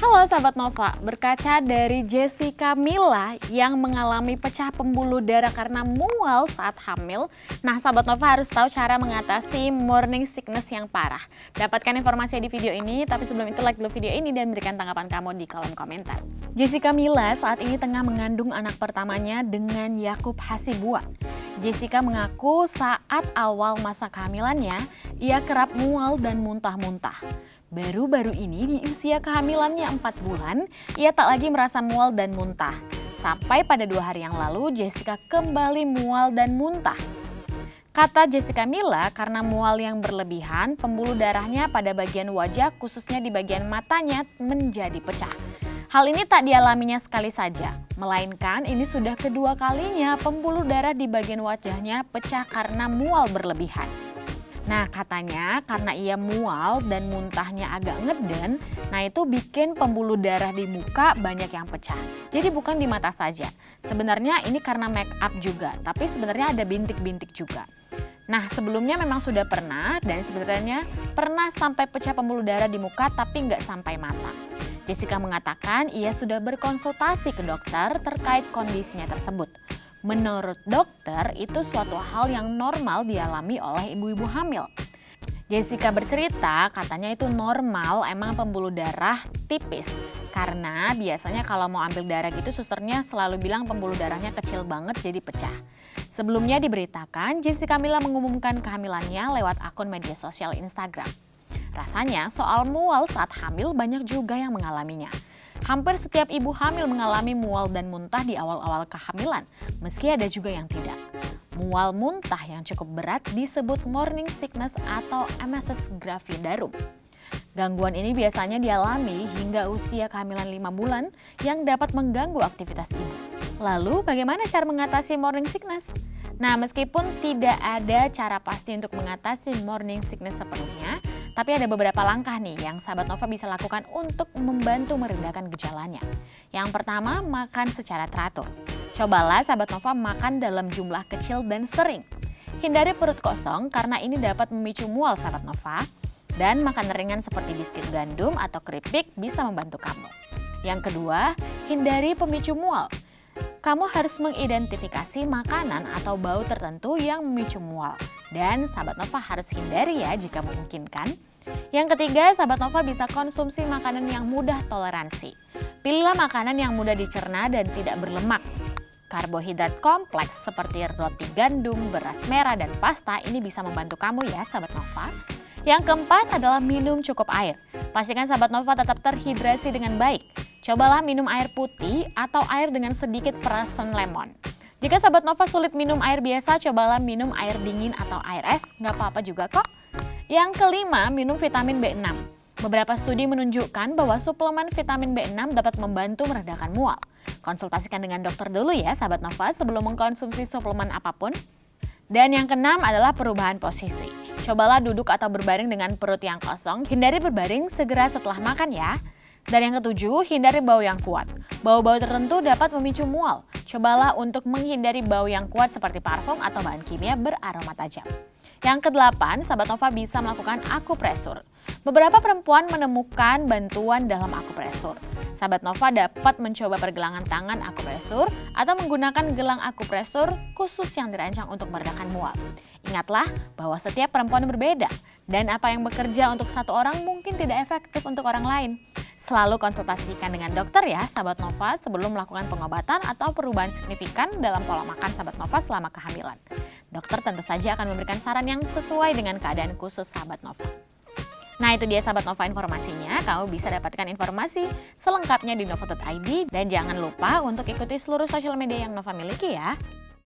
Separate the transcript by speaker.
Speaker 1: Halo sahabat Nova, berkaca dari Jessica Mila yang mengalami pecah pembuluh darah karena mual saat hamil. Nah sahabat Nova harus tahu cara mengatasi morning sickness yang parah. Dapatkan informasi di video ini, tapi sebelum itu like dulu video ini dan berikan tanggapan kamu di kolom komentar. Jessica Mila saat ini tengah mengandung anak pertamanya dengan Yakub Hasibuan. Jessica mengaku saat awal masa kehamilannya, ia kerap mual dan muntah-muntah. Baru-baru ini di usia kehamilannya 4 bulan, ia tak lagi merasa mual dan muntah. Sampai pada 2 hari yang lalu, Jessica kembali mual dan muntah. Kata Jessica Mila, karena mual yang berlebihan, pembuluh darahnya pada bagian wajah, khususnya di bagian matanya, menjadi pecah. Hal ini tak dialaminya sekali saja, melainkan ini sudah kedua kalinya pembuluh darah di bagian wajahnya pecah karena mual berlebihan. Nah katanya karena ia mual dan muntahnya agak ngeden, nah itu bikin pembuluh darah di muka banyak yang pecah. Jadi bukan di mata saja, sebenarnya ini karena make up juga, tapi sebenarnya ada bintik-bintik juga. Nah sebelumnya memang sudah pernah dan sebenarnya pernah sampai pecah pembuluh darah di muka tapi nggak sampai mata. Jessica mengatakan ia sudah berkonsultasi ke dokter terkait kondisinya tersebut. Menurut dokter, itu suatu hal yang normal dialami oleh ibu-ibu hamil. Jessica bercerita, katanya itu normal emang pembuluh darah tipis. Karena biasanya kalau mau ambil darah gitu susternya selalu bilang pembuluh darahnya kecil banget jadi pecah. Sebelumnya diberitakan, Jessica Mila mengumumkan kehamilannya lewat akun media sosial Instagram. Rasanya soal mual saat hamil banyak juga yang mengalaminya. Hampir setiap ibu hamil mengalami mual dan muntah di awal-awal kehamilan, meski ada juga yang tidak. Mual muntah yang cukup berat disebut morning sickness atau MSS gravidarum. Gangguan ini biasanya dialami hingga usia kehamilan 5 bulan yang dapat mengganggu aktivitas ibu. Lalu bagaimana cara mengatasi morning sickness? Nah meskipun tidak ada cara pasti untuk mengatasi morning sickness sepenuhnya, tapi ada beberapa langkah nih yang sahabat Nova bisa lakukan untuk membantu meredakan gejalanya. Yang pertama, makan secara teratur. Cobalah sahabat Nova makan dalam jumlah kecil dan sering. Hindari perut kosong karena ini dapat memicu mual sahabat Nova. Dan makan ringan seperti biskuit gandum atau keripik bisa membantu kamu. Yang kedua, hindari pemicu mual. Kamu harus mengidentifikasi makanan atau bau tertentu yang memicu mual. Dan sahabat Nova harus hindari ya jika memungkinkan. Yang ketiga, sahabat Nova bisa konsumsi makanan yang mudah toleransi. Pilihlah makanan yang mudah dicerna dan tidak berlemak. Karbohidrat kompleks seperti roti gandum, beras merah, dan pasta ini bisa membantu kamu ya sahabat Nova. Yang keempat adalah minum cukup air. Pastikan sahabat Nova tetap terhidrasi dengan baik. Cobalah minum air putih atau air dengan sedikit perasan lemon. Jika sahabat Nova sulit minum air biasa, cobalah minum air dingin atau air es, nggak apa-apa juga kok. Yang kelima, minum vitamin B6. Beberapa studi menunjukkan bahwa suplemen vitamin B6 dapat membantu meredakan mual. Konsultasikan dengan dokter dulu ya sahabat Nova sebelum mengkonsumsi suplemen apapun. Dan yang keenam adalah perubahan posisi. Cobalah duduk atau berbaring dengan perut yang kosong, hindari berbaring segera setelah makan ya. Dan yang ketujuh, hindari bau yang kuat. Bau-bau tertentu dapat memicu mual. Cobalah untuk menghindari bau yang kuat seperti parfum atau bahan kimia beraroma tajam. Yang kedelapan, sahabat Nova bisa melakukan akupresur. Beberapa perempuan menemukan bantuan dalam akupresur. Sahabat Nova dapat mencoba pergelangan tangan akupresur atau menggunakan gelang akupresur khusus yang dirancang untuk meredakan mual. Ingatlah bahwa setiap perempuan berbeda dan apa yang bekerja untuk satu orang mungkin tidak efektif untuk orang lain. Selalu konsultasikan dengan dokter ya sahabat Nova sebelum melakukan pengobatan atau perubahan signifikan dalam pola makan sahabat Nova selama kehamilan. Dokter tentu saja akan memberikan saran yang sesuai dengan keadaan khusus sahabat Nova. Nah itu dia sahabat Nova informasinya, kamu bisa dapatkan informasi selengkapnya di nova.id dan jangan lupa untuk ikuti seluruh sosial media yang Nova miliki ya.